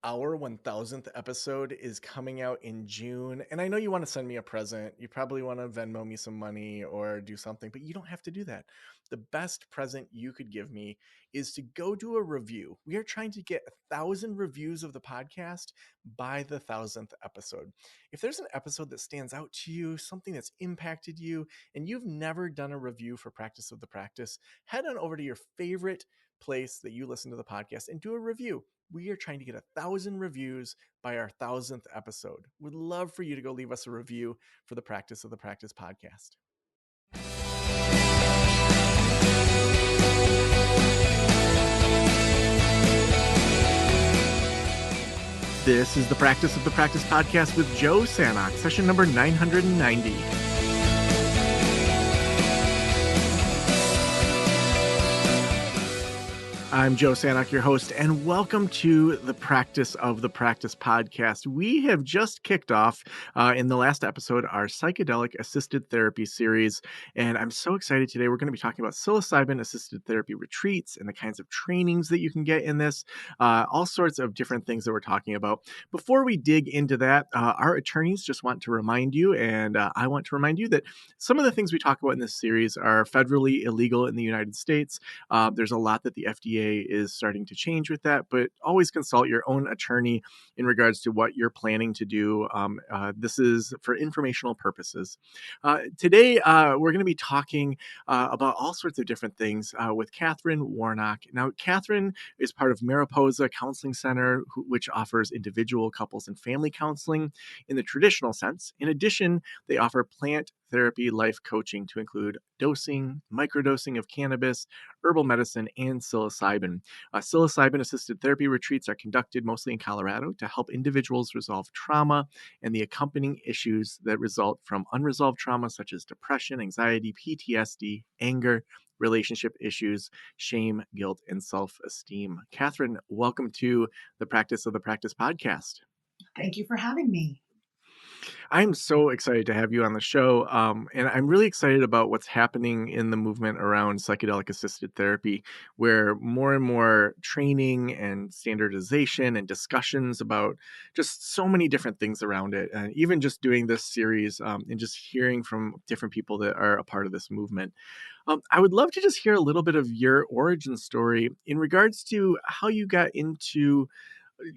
Our 1000th episode is coming out in June, and I know you want to send me a present. You probably want to Venmo me some money or do something, but you don't have to do that. The best present you could give me is to go do a review. We are trying to get 1,000 reviews of the podcast by the 1,000th episode. If there's an episode that stands out to you, something that's impacted you, and you've never done a review for Practice of the Practice, head on over to your favorite place that you listen to the podcast and do a review. We are trying to get 1,000 reviews by our 1,000th episode. Would love for you to go leave us a review for the Practice of the Practice podcast. This is the Practice of the Practice podcast with Joe Sanok, session number 990. I'm Joe Sanok, your host, and welcome to the Practice of the Practice podcast. We have just kicked off in the last episode our Psychedelic-Assisted Therapy series, and I'm so excited today. We're going to be talking about Psilocybin-Assisted Therapy retreats and the kinds of trainings that you can get in this, all sorts of different things that we're talking about. Before we dig into that, our attorneys just want to remind you, and I want to remind you that some of the things we talk about in this series are federally illegal in the United States. There's a lot that the FDA is starting to change with that, but always consult your own attorney in regards to what you're planning to do. This is for informational purposes. Today, we're going to be talking about all sorts of different things with Catherine Warnock. Now, Catherine is part of Mariposa Counseling Center, which offers individual, couples, and family counseling in the traditional sense. In addition, they offer plant therapy life coaching to include dosing, microdosing of cannabis, herbal medicine, and psilocybin. Psilocybin-assisted therapy retreats are conducted mostly in Colorado to help individuals resolve trauma and the accompanying issues that result from unresolved trauma, such as depression, anxiety, PTSD, anger, relationship issues, shame, guilt, and self-esteem. Catherine, welcome to the Practice of the Practice podcast. Thank you for having me. I'm so excited to have you on the show. And I'm really excited about what's happening in the movement around psychedelic assisted therapy, where more and more training and standardization and discussions about just so many different things around it. And even just doing this series and just hearing from different people that are a part of this movement. I would love to just hear a little bit of your origin story in regards to how you got into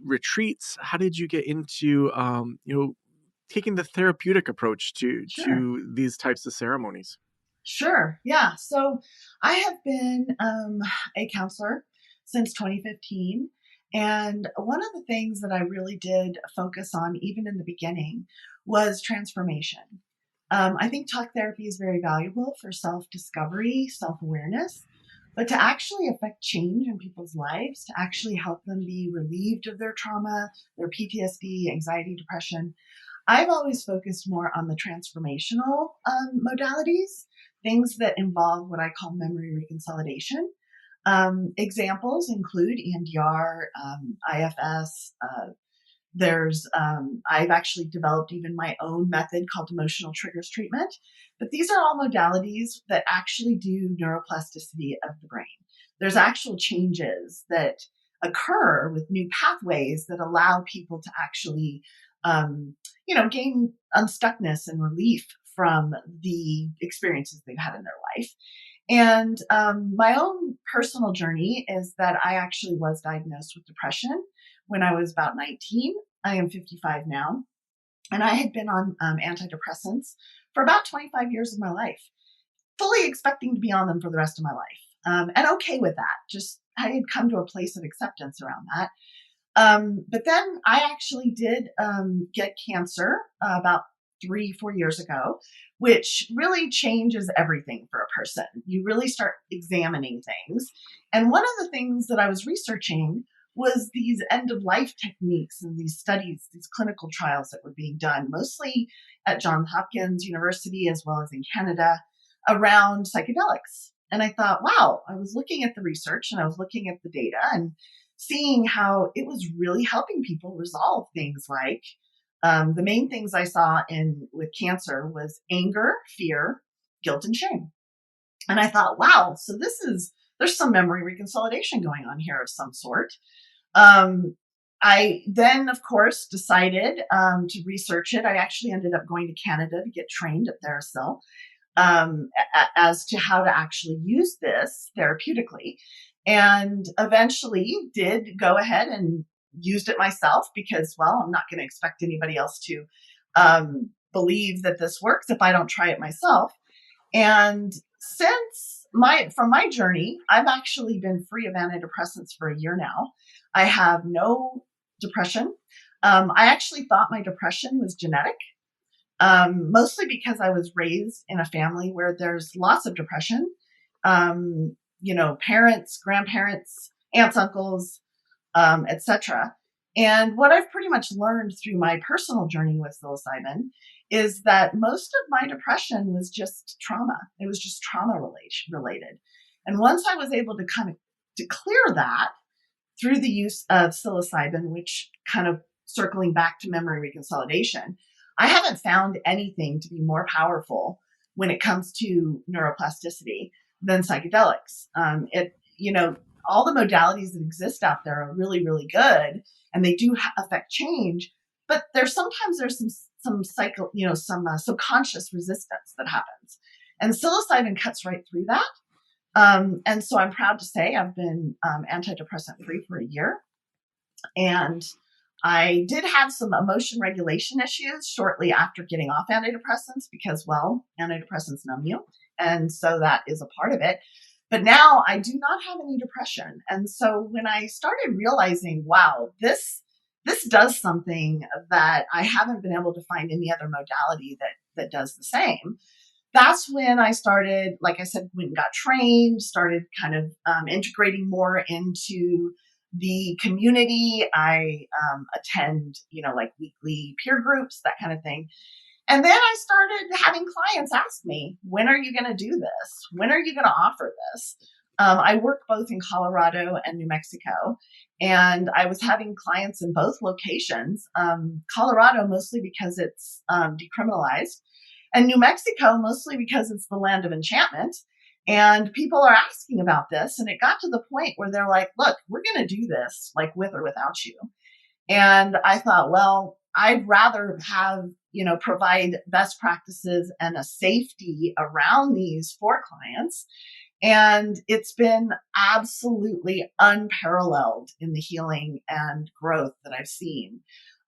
retreats. How did you get into, taking the therapeutic approach to Sure. these types of ceremonies? Sure. Yeah. So I have been a counselor since 2015. And one of the things that I really did focus on, even in the beginning, was transformation. I think talk therapy is very valuable for self discovery, self awareness, but to actually affect change in people's lives, to actually help them be relieved of their trauma, their PTSD, anxiety, depression, I've always focused more on the transformational modalities, things that involve what I call memory reconsolidation. Examples include EMDR, IFS. I've actually developed even my own method called emotional triggers treatment. But these are all modalities that actually do neuroplasticity of the brain. There's actual changes that occur with new pathways that allow people to actually, gain unstuckness and relief from the experiences they've had in their life. And my own personal journey is that I actually was diagnosed with depression when I was about 19. I am 55 now. And I had been on antidepressants for about 25 years of my life, fully expecting to be on them for the rest of my life. And okay with that. Just I had come to a place of acceptance around that. But then I actually did get cancer about 3-4 years ago, which really changes everything for a person. You really start examining things. And one of the things that I was researching was these end of life techniques and these studies, these clinical trials that were being done, mostly at Johns Hopkins University as well as in Canada, around psychedelics. And I thought, wow, I was looking at the research and I was looking at the data and seeing how it was really helping people resolve things like the main things I saw with cancer was anger, fear, guilt, and shame. And I thought, wow, so there's some memory reconsolidation going on here of some sort. Um, I then, of course, decided to research it. I actually ended up going to Canada to get trained at Therasil as to how to actually use this therapeutically. And eventually did go ahead and used it myself because, well, I'm not going to expect anybody else to believe that this works if I don't try it myself. And from my journey, I've actually been free of antidepressants for a year now. I have no depression. I actually thought my depression was genetic, mostly because I was raised in a family where there's lots of depression. Parents, grandparents, aunts, uncles, etc. And what I've pretty much learned through my personal journey with psilocybin is that most of my depression was just trauma. It was just trauma related. And once I was able to kind of to clear that through the use of psilocybin, which kind of circling back to memory reconsolidation, I haven't found anything to be more powerful when it comes to neuroplasticity than psychedelics. All the modalities that exist out there are really, really good, and they do affect change. But sometimes there's some subconscious resistance that happens, and psilocybin cuts right through that. And so I'm proud to say I've been antidepressant free for a year. And I did have some emotion regulation issues shortly after getting off antidepressants because, well, antidepressants numb you. And so that is a part of it. But now I do not have any depression. And so when I started realizing, wow, this does something that I haven't been able to find any other modality that does the same, that's when I started, like I said, when got trained, started kind of integrating more into the community. I attend, like weekly peer groups, that kind of thing. And then I started having clients ask me, when are you going to do this? When are you going to offer this? I work both in Colorado and New Mexico, and I was having clients in both locations. Colorado, mostly because it's decriminalized, and New Mexico, mostly because it's the land of enchantment. And people are asking about this. And it got to the point where they're like, look, we're going to do this, like with or without you. And I thought, well, I'd rather have, provide best practices and a safety around these for clients. And it's been absolutely unparalleled in the healing and growth that I've seen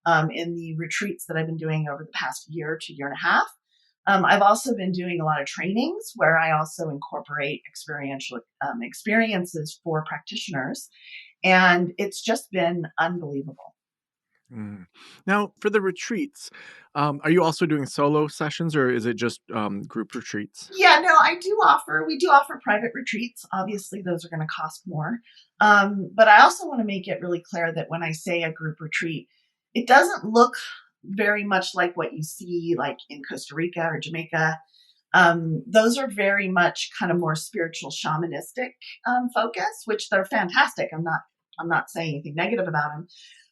in the retreats that I've been doing over the past year to year and a half. I've also been doing a lot of trainings where I also incorporate experiential experiences for practitioners. And it's just been unbelievable. Mm. Now, for the retreats, are you also doing solo sessions, or is it just group retreats? Yeah, no, we do offer private retreats. Obviously, those are going to cost more. But I also want to make it really clear that when I say a group retreat, it doesn't look very much like what you see like in Costa Rica or Jamaica. Those are very much kind of more spiritual shamanistic focus, which they're fantastic. I'm not saying anything negative about them,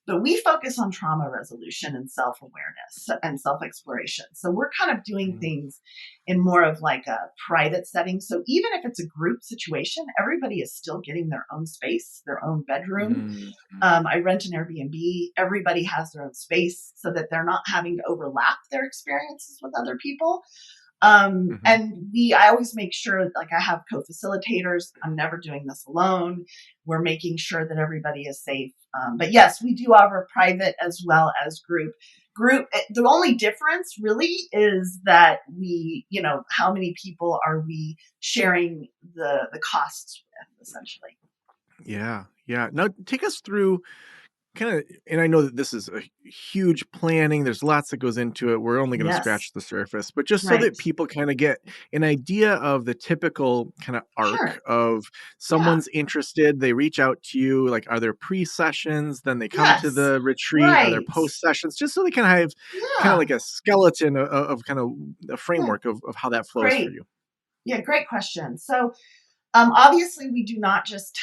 but we focus on trauma resolution and self-awareness and self-exploration. So we're kind of doing things in more of like a private setting. So even if it's a group situation, everybody is still getting their own space, their own bedroom. Mm-hmm. I rent an Airbnb. Everybody has their own space so that they're not having to overlap their experiences with other people. I always make sure, like, I have co-facilitators. I'm never doing this alone. We're making sure that everybody is safe. But yes, we do offer private as well as group. The only difference really is that how many people are we sharing the costs with, essentially. Yeah. Now, take us through kind of, and I know that this is a huge planning. There's lots that goes into it. We're only going to Yes, scratch the surface, but just so right. that people kind of get an idea of the typical kind of arc Sure. of Yeah. someone's interested, they reach out to you. Like, are there pre-sessions? Then they come to Yes. the retreat. Are there Right. post-sessions? Just so they kind of have kind of Yeah. like a skeleton of kind of a Yeah. framework of how that flows for Great. you. Yeah. Great question. So, obviously, we do not just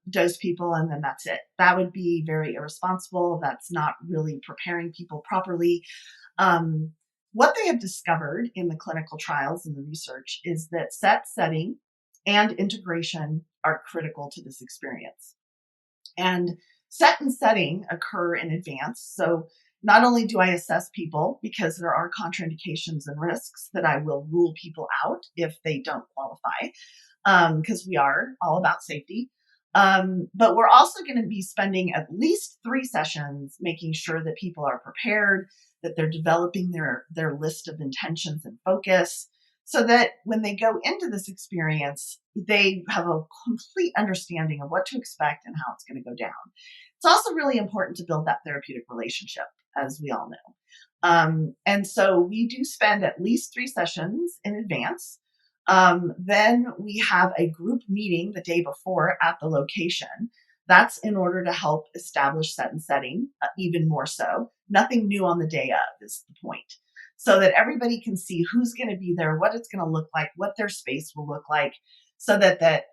dose people and then that's it. That would be very irresponsible. That's not really preparing people properly. Um, what they have discovered in the clinical trials and the research is that setting, and integration are critical to this experience. And set and setting occur in advance. So not only do I assess people because there are contraindications and risks that I will rule people out if they don't qualify, because we are all about safety. But we're also going to be spending at least 3 sessions making sure that people are prepared, that they're developing their list of intentions and focus, so that when they go into this experience, they have a complete understanding of what to expect and how it's going to go down. It's also really important to build that therapeutic relationship, as we all know. And so we do spend at least 3 sessions in advance. Then we have a group meeting the day before at the location. That's in order to help establish set and setting, even more so. Nothing new on the day of is the point. So that everybody can see who's going to be there, what it's going to look like, what their space will look like, so that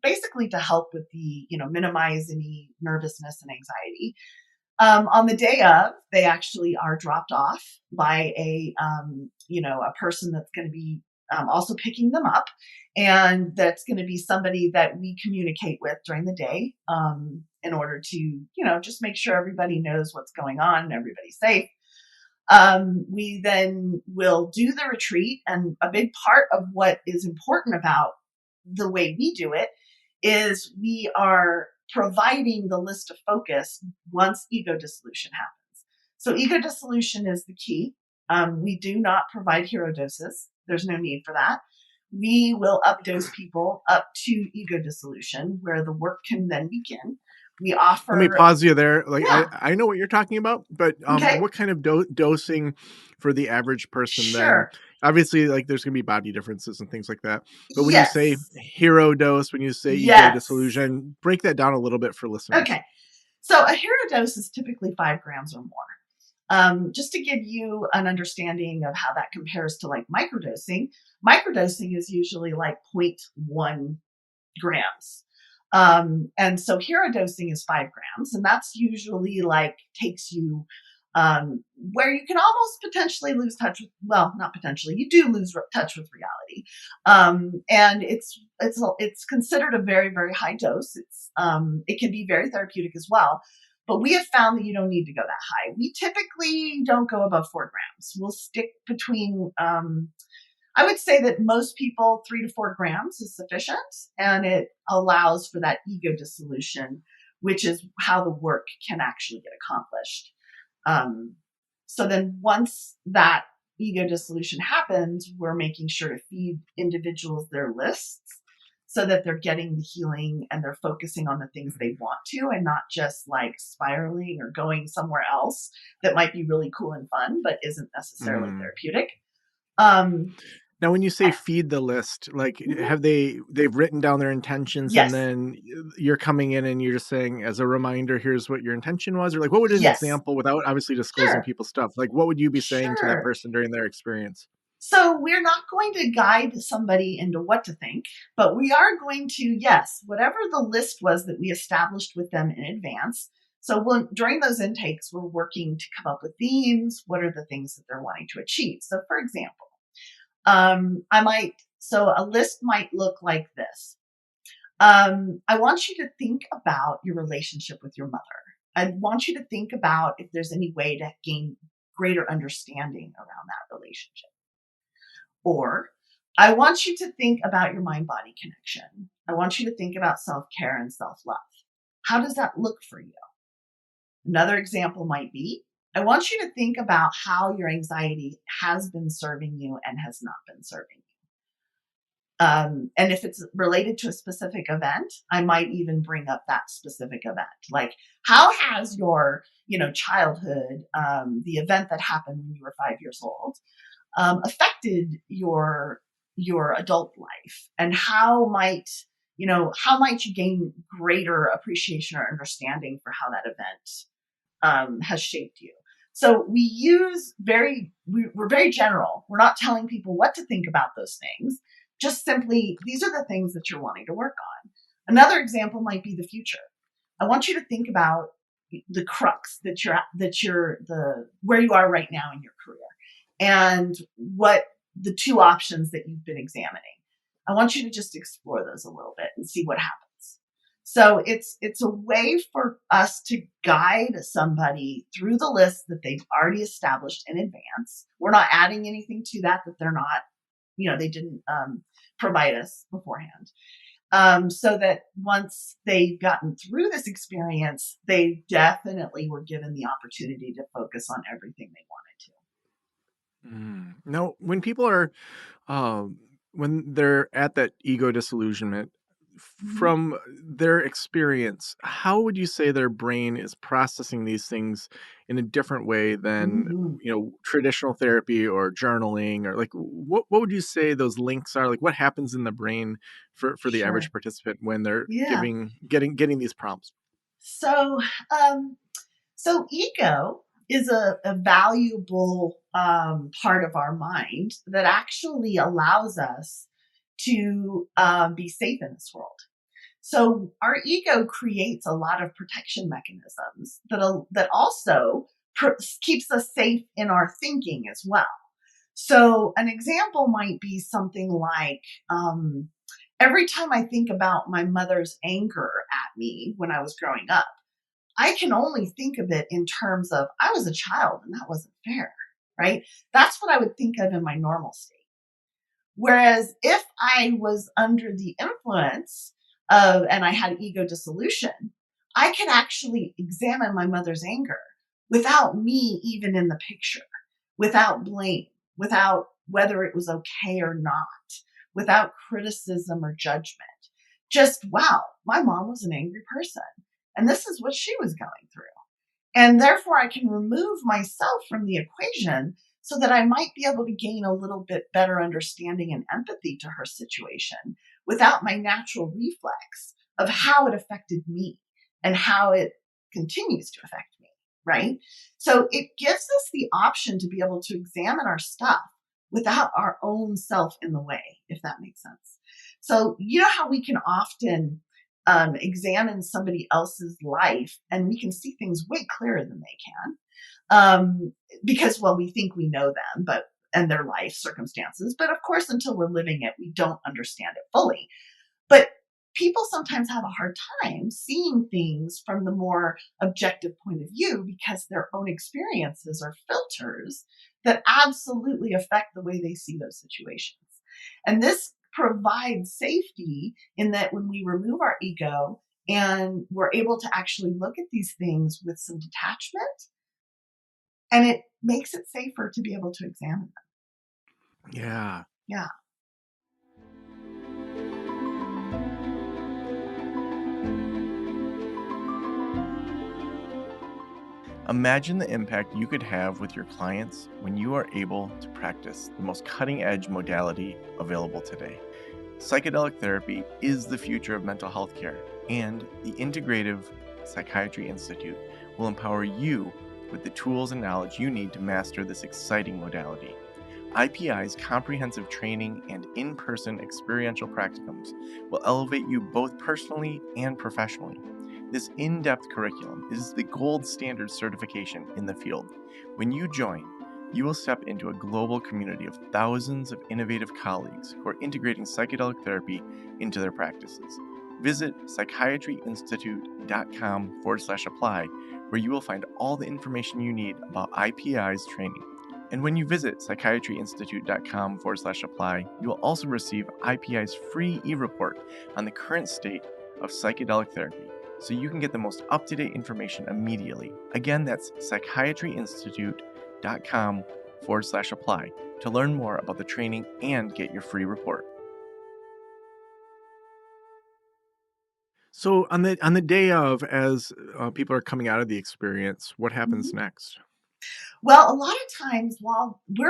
basically to help with the, minimize any nervousness and anxiety. On the day of, they actually are dropped off by a person that's going to be also picking them up. And that's going to be somebody that we communicate with during the day in order to, just make sure everybody knows what's going on and everybody's safe. We then will do the retreat. And a big part of what is important about the way we do it is we are providing the list of focus once ego dissolution happens. So ego dissolution is the key. We do not provide hero doses. There's no need for that. We will updose people up to ego dissolution, where the work can then begin. We offer. Let me pause you there. Like, Yeah. I know what you're talking about, but Okay. what kind of dosing for the average person then? Sure. Obviously, like there's going to be body differences and things like that. But when you say Yes. hero dose, when you say ego Yes. dissolution, break that down a little bit for listeners. Okay. So a hero dose is typically 5 grams or more. Just to give you an understanding of how that compares to like microdosing is usually like 0.1 grams. And so hero dosing is 5 grams, and that's usually like takes you where you can almost potentially lose touch with, well, not potentially, you do lose touch with reality. And it's considered a very, very high dose. It can be very therapeutic as well. But we have found that you don't need to go that high. We typically don't go above 4 grams. We'll stick between, I would say that most people, 3 to 4 grams is sufficient, and it allows for that ego dissolution, which is how the work can actually get accomplished. So then once that ego dissolution happens, we're making sure to feed individuals their lists so that they're getting the healing and they're focusing on the things they want to, and not just like spiraling or going somewhere else that might be really cool and fun, but isn't necessarily therapeutic. Now, when you say feed the list, like they've written down their intentions, and Yes. then you're coming in and you're just saying, as a reminder, here's what your intention was, or like, what would an Yes. example, without obviously disclosing Sure. people's stuff, like what would you be saying to that Sure. person during their experience? So we're not going to guide somebody into what to think, but we are going to, yes, whatever the list was that we established with them in advance. So during those intakes, we're working to come up with themes. What are the things that they're wanting to achieve? So for example, a list might look like this. I want you to think about your relationship with your mother. I want you to think about if there's any way to gain greater understanding around that relationship. Or I want you to think about your mind-body connection. I want you to think about self-care and self-love. How does that look for you? Another example might be, I want you to think about how your anxiety has been serving you and has not been serving you. And if it's related to a specific event, I might even bring up that specific event. Like, how has your, childhood, the event that happened when you were 5 years old, affected your adult life, and how might you gain greater appreciation or understanding for how that event has shaped you. So we're very general. We're not telling people what to think about those things. Just simply, these are the things that you're wanting to work on. Another example might be the future. I want you to think about the crux where you are right now in your career, and what the 2 options that you've been examining. I want you to just explore those a little bit and see what happens. So it's a way for us to guide somebody through the list that they've already established in advance. We're not adding anything to that they're not, they didn't provide us beforehand. So that once they've gotten through this experience, they definitely were given the opportunity to focus on everything they Now, when people are um, when they're at that ego disillusionment, wanted from their experience, how would you say their brain is processing these things in a different way to. than Hmm. traditional therapy or journaling, or like what would you say those links are? Like, what happens in the brain for the average Sure. participant when they're Yeah. getting these prompts? So, um, so ego is a valuable part of our mind that actually allows us to be safe in this world. So our ego creates a lot of protection mechanisms that also keeps us safe in our thinking as well. So an example might be something like every time I think about my mother's anger at me when I was growing up, I can only think of it in terms of I was a child and that wasn't fair, right? That's what I would think of in my normal state. Whereas if I was under the influence of, and I had ego dissolution, I could actually examine my mother's anger without me even in the picture, without blame, without whether it was okay or not, without criticism or judgment. Just, wow, my mom was an angry person. And this is what she was going through. And therefore, I can remove myself from the equation so that I might be able to gain a little bit better understanding and empathy to her situation without my natural reflex of how it affected me and how it continues to affect me, right? So it gives us the option to be able to examine our stuff without our own self in the way, if that makes sense. So, you know how we can often examine somebody else's life and we can see things way clearer than they can because, well, we think we know them, but and their life circumstances. But of course, until we're living it, we don't understand it fully. But people sometimes have a hard time seeing things from the more objective point of view because their own experiences are filters that absolutely affect the way they see those situations. And this provides safety in that when we remove our ego and we're able to actually look at these things with some detachment, and it makes it safer to be able to examine them. Yeah. Yeah. Imagine the impact you could have with your clients when you are able to practice the most cutting edge modality available today. Psychedelic therapy is the future of mental health care, and the Integrative Psychiatry Institute will empower you with the tools and knowledge you need to master this exciting modality. IPI's comprehensive training and in person experiential practicums will elevate you both personally and professionally. This in depth curriculum is the gold standard certification in the field. When you join, you will step into a global community of thousands of innovative colleagues who are integrating psychedelic therapy into their practices. Visit psychiatryinstitute.com/apply, where you will find all the information you need about IPI's training. And when you visit psychiatryinstitute.com/apply, you will also receive IPI's free e-report on the current state of psychedelic therapy, so you can get the most up-to-date information immediately. Again, that's psychiatryinstitute.com/apply to learn more about the training and get your free report. So on the day of, as people are coming out of the experience, what happens Mhm. next? Well, a lot of times while we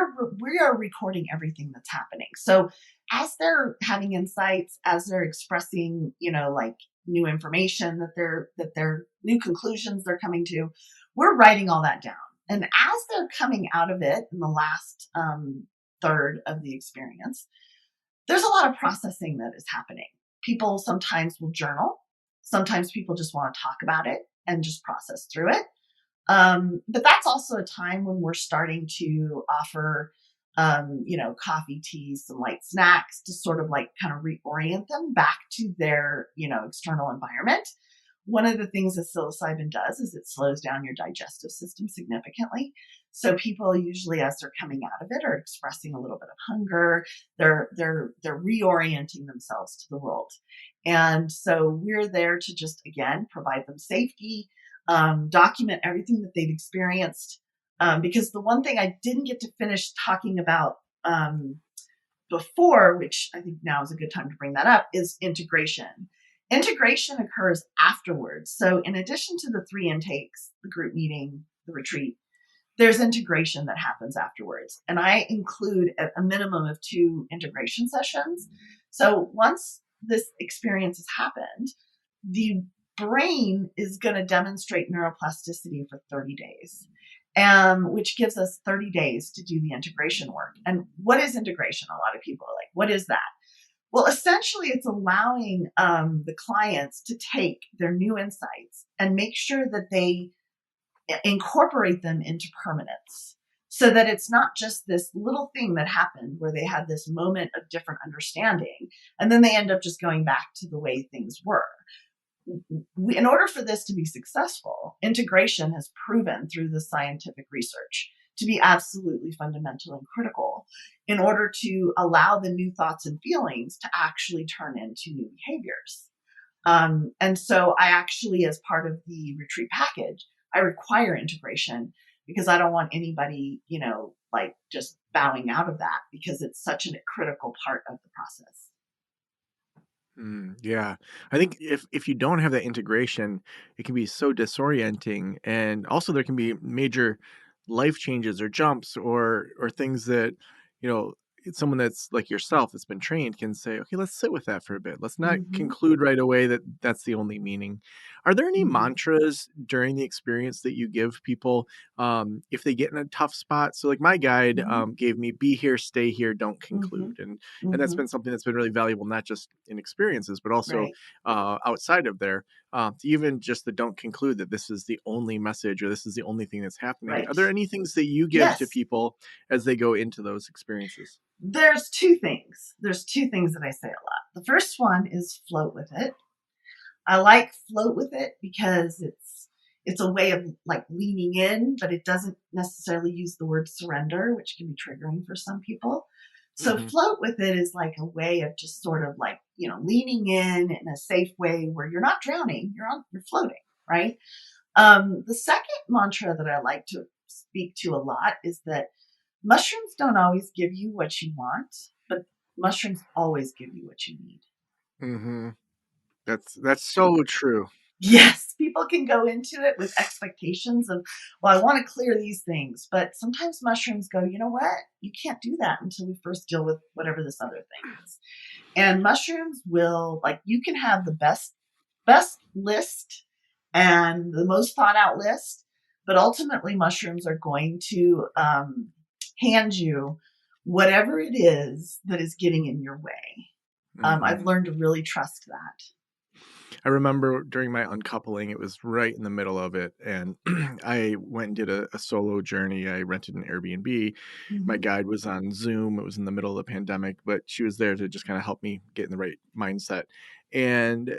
are recording everything that's happening. So as they're having insights, as they're expressing, like new information that they're new conclusions they're coming to, we're writing all that down. And as they're coming out of it in the last third of the experience, there's a lot of processing that is happening. People sometimes will journal. Sometimes people just want to talk about it and just process through it. But that's also a time when we're starting to offer coffee, tea, some light snacks to sort of like kind of reorient them back to their, external environment. One of the things that psilocybin does is it slows down your digestive system significantly. So people usually, as they're coming out of it, are expressing a little bit of hunger. They're reorienting themselves to the world, and so we're there to just again provide them safety, document everything that they've experienced. Because the one thing I didn't get to finish talking about before, which I think now is a good time to bring that up, is integration. Integration occurs afterwards. So, in addition to the 3 intakes, the group meeting, the retreat, there's integration that happens afterwards. And I include a minimum of 2 integration sessions. So, once this experience has happened, the brain is going to demonstrate neuroplasticity for 30 days, which gives us 30 days to do the integration work. And what is integration? A lot of people are like, what is that? Well, essentially, it's allowing the clients to take their new insights and make sure that they incorporate them into permanence, so that it's not just this little thing that happened where they had this moment of different understanding and then they end up just going back to the way things were. In order for this to be successful, integration has proven through the scientific research to be absolutely fundamental and critical in order to allow the new thoughts and feelings to actually turn into new behaviors. And so I actually, as part of the retreat package, I require integration because I don't want anybody, like just bowing out of that, because it's such a critical part of the process. Yeah. I think if you don't have that integration, it can be so disorienting, and also there can be major life changes or jumps or things that, you know, someone that's like yourself that's been trained can say, "Okay, let's sit with that for a bit. Let's not Mm-hmm. conclude right away that that's the only meaning." Are there any Mm-hmm. mantras during the experience that you give people if they get in a tough spot? So like my guide Mm-hmm. gave me, "Be here, stay here, don't Mm-hmm. conclude." And that's Mm-hmm. been something that's been really valuable, not just in experiences, but also Right. outside of there. To even just the don't conclude that this is the only message or this is the only thing that's happening. Are Right. there any things that you give to Yes. people as they go into those experiences? There's 2 things. There's 2 things that I say a lot. The first one is float with it. I like float with it because it's a way of like leaning in, but it doesn't necessarily use the word surrender, which can be triggering for some people. So Hmm. float with it is like a way of just sort of like, leaning in a safe way where you're not drowning, you're floating, right? The second mantra that I like to speak to a lot is that mushrooms don't always give you what you want, but mushrooms always give you what you need. Hmm. That's so true. Yes, people can go into it with expectations of, well, I want to clear these things. But sometimes mushrooms go, you know what? You can't do that until we first deal with whatever this other thing is. And mushrooms will, like, you can have the best list and the most thought out list, but ultimately mushrooms are going to hand you whatever it is that is getting in your way. I've Hmm. learned to really trust that. I remember during my uncoupling, it was right in the middle of it. And I went and did a solo journey. I rented an Airbnb. My Hmm. guide was on Zoom. It was in the middle of the pandemic, but she was there to just kind of help me get in the right mindset. And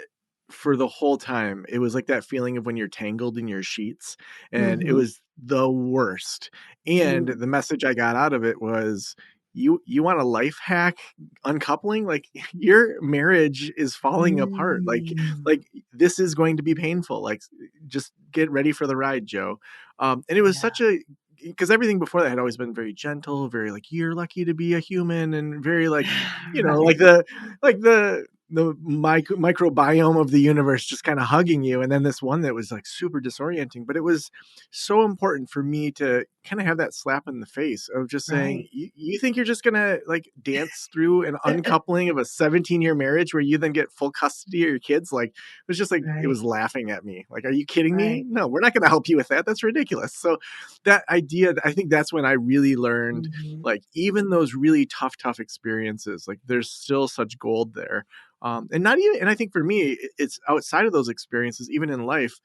for the whole time, it was like that feeling of when you're tangled in your sheets, and it Hmm. was the worst. And Hmm. the message I got out of it was, you want a life hack uncoupling? Like your marriage is falling apart. Mm. Like this is going to be painful. Like just get ready for the ride, Joe. And it was Yeah. such a, because everything before that had always been very gentle, very like you're lucky to be a human, and very like, Right. like the microbiome of the universe just kind of hugging you. And then this one that was like super disorienting, but it was so important for me to kind of have that slap in the face of just saying, Right. you think you're just gonna like dance through an uncoupling of a 17-year marriage where you then get full custody of your kids? Like it was just like, it Right. was laughing at me like, are you kidding me? Right. No, we're not gonna help you with that. That's ridiculous. So that idea, I think that's when I really learned, Hmm. like even those really tough experiences, like there's still such gold there. And not even, and I think for me, it's outside of those experiences, even in life,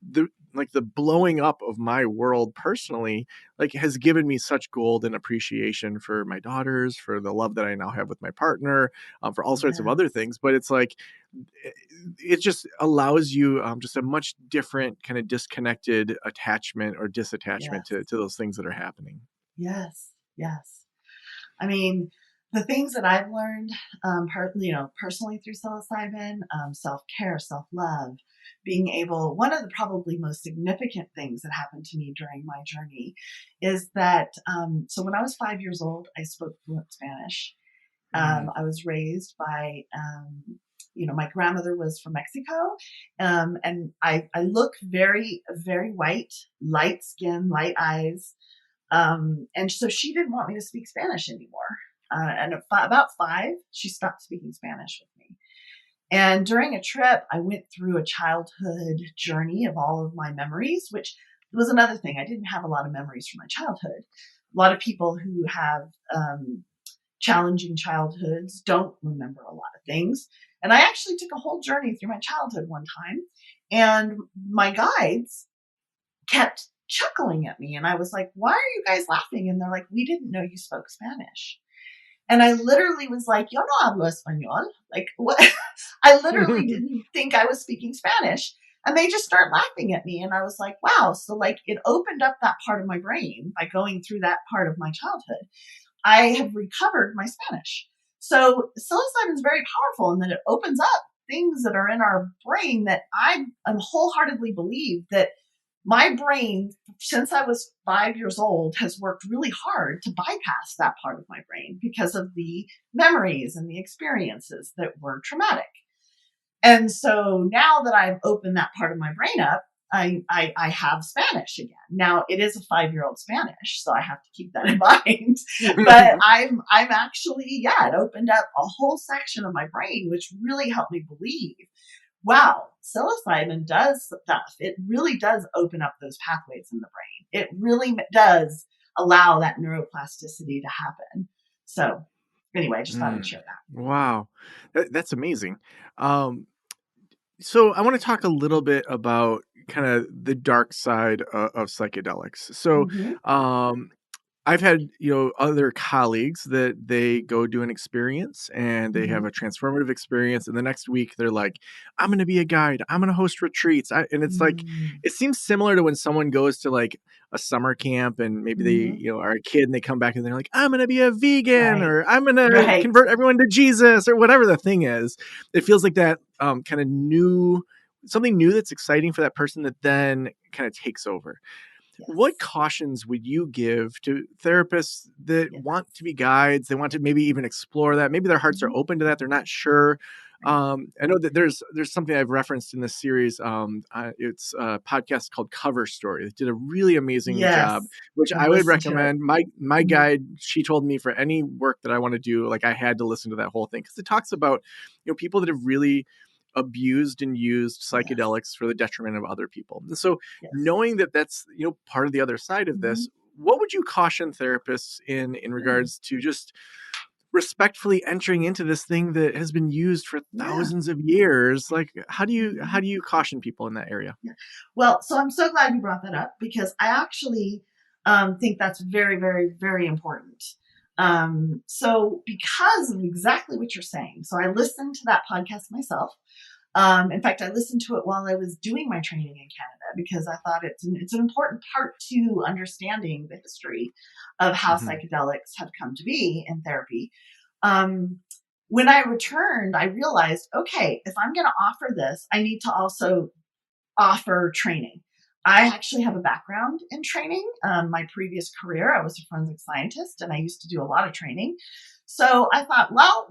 the like the blowing up of my world personally like has given me such golden appreciation for my daughters, for the love that I now have with my partner, for all sorts of other Yes. things. But it's like it just allows you just a much different kind of disconnected attachment or disattachment Yes. to those things that are happening. Yes. Yes. I mean, the things that I've learned, personally through psilocybin, self-care, self-love, being able, one of the probably most significant things that happened to me during my journey is that, so when I was 5 years old, I spoke fluent Spanish. Mm. I was raised by, my grandmother was from Mexico, and I look very, very white, light skin, light eyes. And so she didn't want me to speak Spanish anymore. And about 5, she stopped speaking Spanish with me. And during a trip, I went through a childhood journey of all of my memories, which was another thing. I didn't have a lot of memories from my childhood. A lot of people who have challenging childhoods don't remember a lot of things. And I actually took a whole journey through my childhood one time, and my guides kept chuckling at me. And I was like, why are you guys laughing? And they're like, we didn't know you spoke Spanish. And I literally was like, yo no hablo español. Like, what? I literally didn't think I was speaking Spanish. And they just start laughing at me. And I was like, wow. So, like, it opened up that part of my brain by going through that part of my childhood. I have recovered my Spanish. So psilocybin is very powerful in that it opens up things that are in our brain that I wholeheartedly believe that my brain, since I was 5 years old, has worked really hard to bypass that part of my brain because of the memories and the experiences that were traumatic. And so now that I've opened that part of my brain up, I have Spanish again. Now it is a 5-year-old Spanish, so I have to keep that in mind. But I'm actually, yeah, it opened up a whole section of my brain, which really helped me believe, wow, psilocybin does stuff. It really does open up those pathways in the brain. It really does allow that neuroplasticity to happen. So anyway, I just thought I'd Mm. share that. Wow, that's amazing. Um, So I want to talk a little bit about kind of the dark side of psychedelics. So Mm-hmm. um, I've had, other colleagues that they go do an experience and they have Mm-hmm. a transformative experience. And the next week they're like, I'm going to be a guide. I'm going to host retreats. And it's like, Mm-hmm. it seems similar to when someone goes to like a summer camp and maybe they, Mm-hmm. are a kid and they come back and they're like, I'm going to be a vegan Right. or I'm going to Right. convert everyone to Jesus or whatever the thing is. It feels like that kind of something new that's exciting for that person that then kind of takes over. What Yes. cautions would you give to therapists that Yes. want to be guides? They want to maybe even explore that. Maybe their hearts are Mm-hmm. open to that. They're not sure. Right. I know that there's something I've referenced in this series. It's a podcast called Cover Story. They did a really amazing job, Yes. which I've I would listened to it. recommend. My Mm-hmm. guide, she told me for any work that I want to do, like I had to listen to that whole thing because it talks about people that have really abused and used Yes. psychedelics for the detriment of other people. And so Yes. knowing that that's part of the other side of Mm-hmm. this, what would you caution therapists in Yeah. regards to just respectfully entering into this thing that has been used for Yeah. thousands of years? Like how Mm-hmm. do you caution people in that area? Yeah. Well, so I'm so glad you brought that up because I actually think that's very, very, very important. So because of exactly what you're saying, so I listened to that podcast myself. In fact, I listened to it while I was doing my training in Canada because I thought it's an important part to understanding the history of how Hmm. psychedelics have come to be in therapy. Um, when I returned, I realized, okay, if I'm going to offer this, I need to also offer training. I actually have a background in training. My previous career, I was a forensic scientist and I used to do a lot of training. So I thought, well,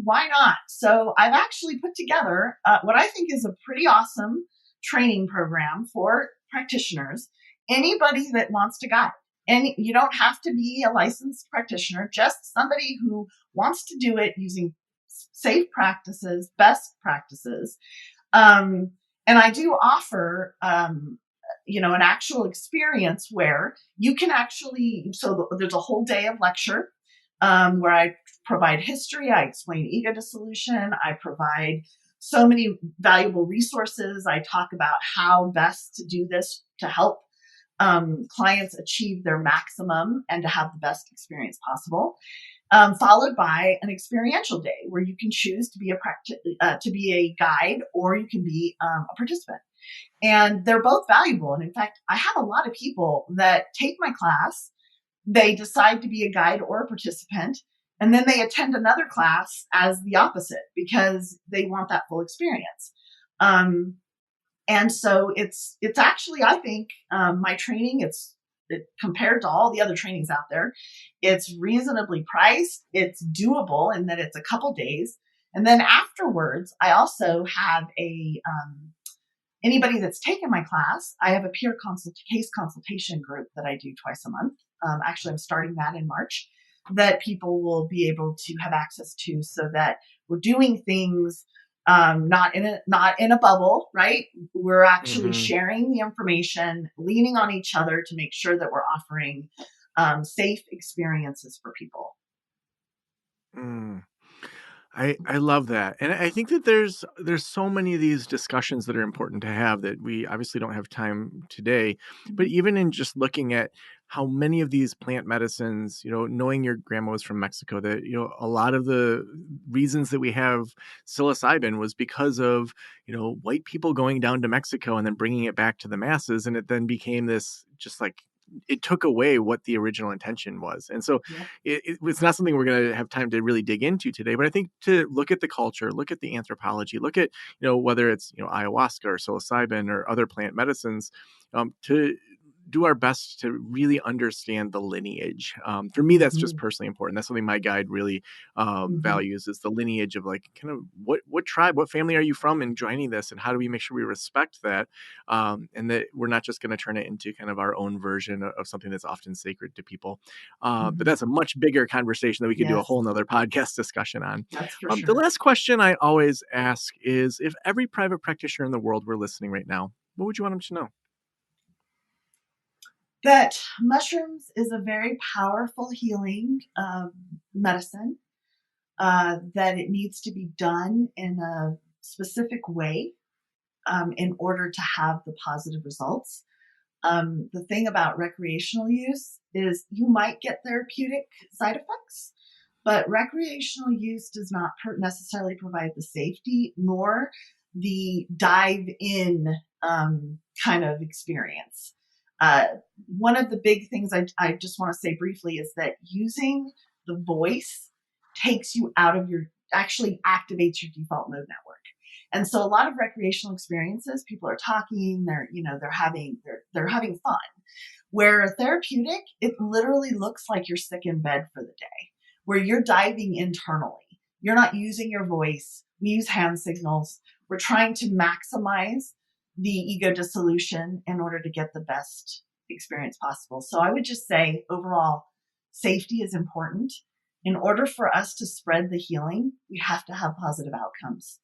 why not? So I've actually put together what I think is a pretty awesome training program for practitioners. Anybody that wants to guide. And you don't have to be a licensed practitioner, just somebody who wants to do it using safe practices, best practices. Um, and I do offer, an actual experience where you can actually, so there's a whole day of lecture where I provide history, I explain ego dissolution, I provide so many valuable resources. I talk about how best to do this to help clients achieve their maximum and to have the best experience possible. Followed by an experiential day where you can choose to be to be a guide, or you can be a participant. And they're both valuable. And in fact, I have a lot of people that take my class, they decide to be a guide or a participant, and then they attend another class as the opposite because they want that full experience. And so it's actually, I think, my training, compared to all the other trainings out there, it's reasonably priced. It's doable in that it's a couple days. And then afterwards, I also have anybody that's taken my class, I have a case consultation group that I do twice a month. Actually, I'm starting that in March, that people will be able to have access to, so that we're doing things not in a bubble, right? We're actually sharing the information, leaning on each other to make sure that we're offering safe experiences for people. I love that. And I think that there's so many of these discussions that are important to have that we obviously don't have time today. But even in just looking at how many of these plant medicines, knowing your grandma was from Mexico, that, a lot of the reasons that we have psilocybin was because of, white people going down to Mexico and then bringing it back to the masses. And it then became this just like, it took away what the original intention was. And so it's not something we're going to have time to really dig into today, but I think to look at the culture, look at the anthropology, look at, whether it's, ayahuasca or psilocybin or other plant medicines, to do our best to really understand the lineage. For me, that's just personally important. That's something my guide really values, is the lineage of like kind of what tribe, what family are you from in joining this, and how do we make sure we respect that, and that we're not just going to turn it into kind of our own version of something that's often sacred to people. But that's a much bigger conversation that we could do a whole nother podcast discussion on. That's for The sure. last question I always ask is, if every private practitioner in the world were listening right now, what would you want them to know? That mushrooms is a very powerful healing medicine, that it needs to be done in a specific way in order to have the positive results. The thing about recreational use is you might get therapeutic side effects, but recreational use does not necessarily provide the safety nor the dive in kind of experience. One of the big things I just want to say briefly is that using the voice takes you out of actually activates your default mode network. And so a lot of recreational experiences, people are talking, they're having fun. Where therapeutic, it literally looks like you're sick in bed for the day, where you're diving internally. You're not using your voice. We use hand signals. We're trying to maximize the ego dissolution in order to get the best experience possible. So I would just say overall, safety is important. In order for us to spread the healing, we have to have positive outcomes.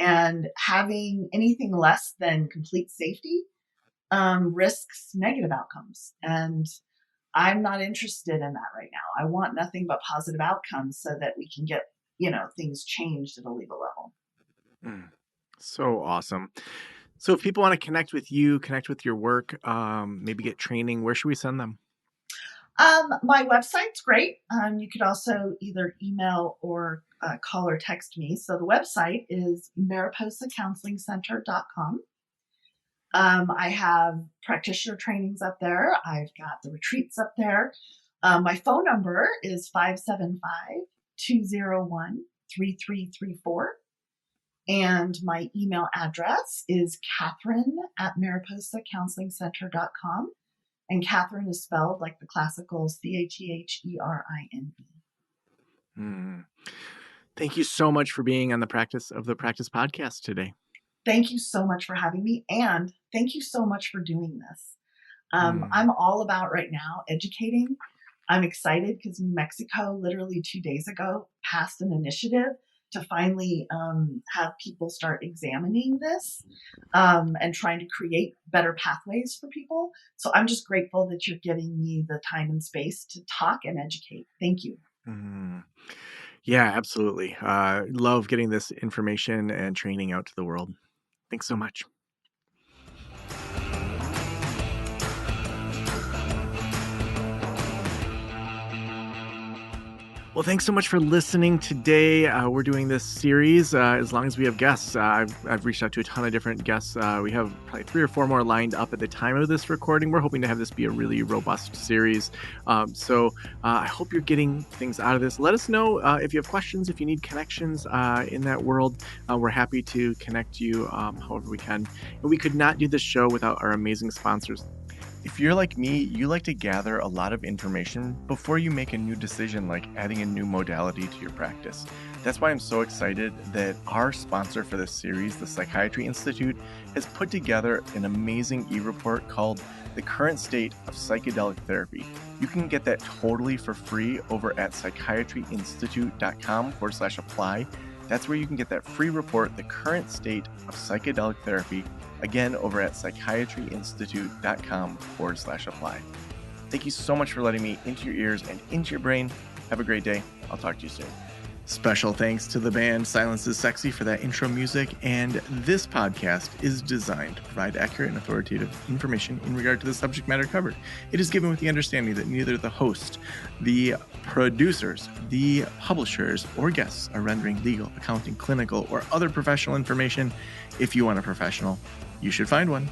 And having anything less than complete safety risks negative outcomes. And I'm not interested in that right now. I want nothing but positive outcomes so that we can get, things changed at a legal level. So awesome. So if people want to connect with you, connect with your work, maybe get training, where should we send them? My website's great. You could also either email or call or text me. So the website is mariposacounselingcenter.com. I have practitioner trainings up there. I've got the retreats up there. My phone number is 575-201-3334. And my email address is Catherine@mariposacounselingcenter.com. And Catherine is spelled like the classical CHEHERINE. Thank you so much for being on the Practice podcast today. Thank you so much for having me. And thank you so much for doing this. I'm all about right now educating. I'm excited because New Mexico literally 2 days ago passed an initiative to finally have people start examining this and trying to create better pathways for people. So I'm just grateful that you're giving me the time and space to talk and educate. Thank you. Yeah, absolutely. Love getting this information and training out to the world. Thanks so much. Well, thanks so much for listening today. We're doing this series as long as we have guests. I've reached out to a ton of different guests. We have probably 3 or 4 more lined up at the time of this recording. We're hoping to have this be a really robust series. I hope you're getting things out of this. Let us know if you have questions, if you need connections in that world. We're happy to connect you however we can. And we could not do this show without our amazing sponsors. If you're like me, you like to gather a lot of information before you make a new decision, like adding a new modality to your practice. That's why I'm so excited that our sponsor for this series, the Psychiatry Institute, has put together an amazing e-report called The Current State of Psychedelic Therapy. You can get that totally for free over at psychiatryinstitute.com/apply. That's where you can get that free report, The Current State of Psychedelic Therapy, again over at psychiatryinstitute.com/apply. Thank you so much for letting me into your ears and into your brain. Have a great day. I'll talk to you soon. Special thanks to the band Silence is Sexy for that intro music, and this podcast is designed to provide accurate and authoritative information in regard to the subject matter covered. It is given with the understanding that neither the host, the producers, the publishers, or guests are rendering legal, accounting, clinical, or other professional information. If you want a professional, you should find one.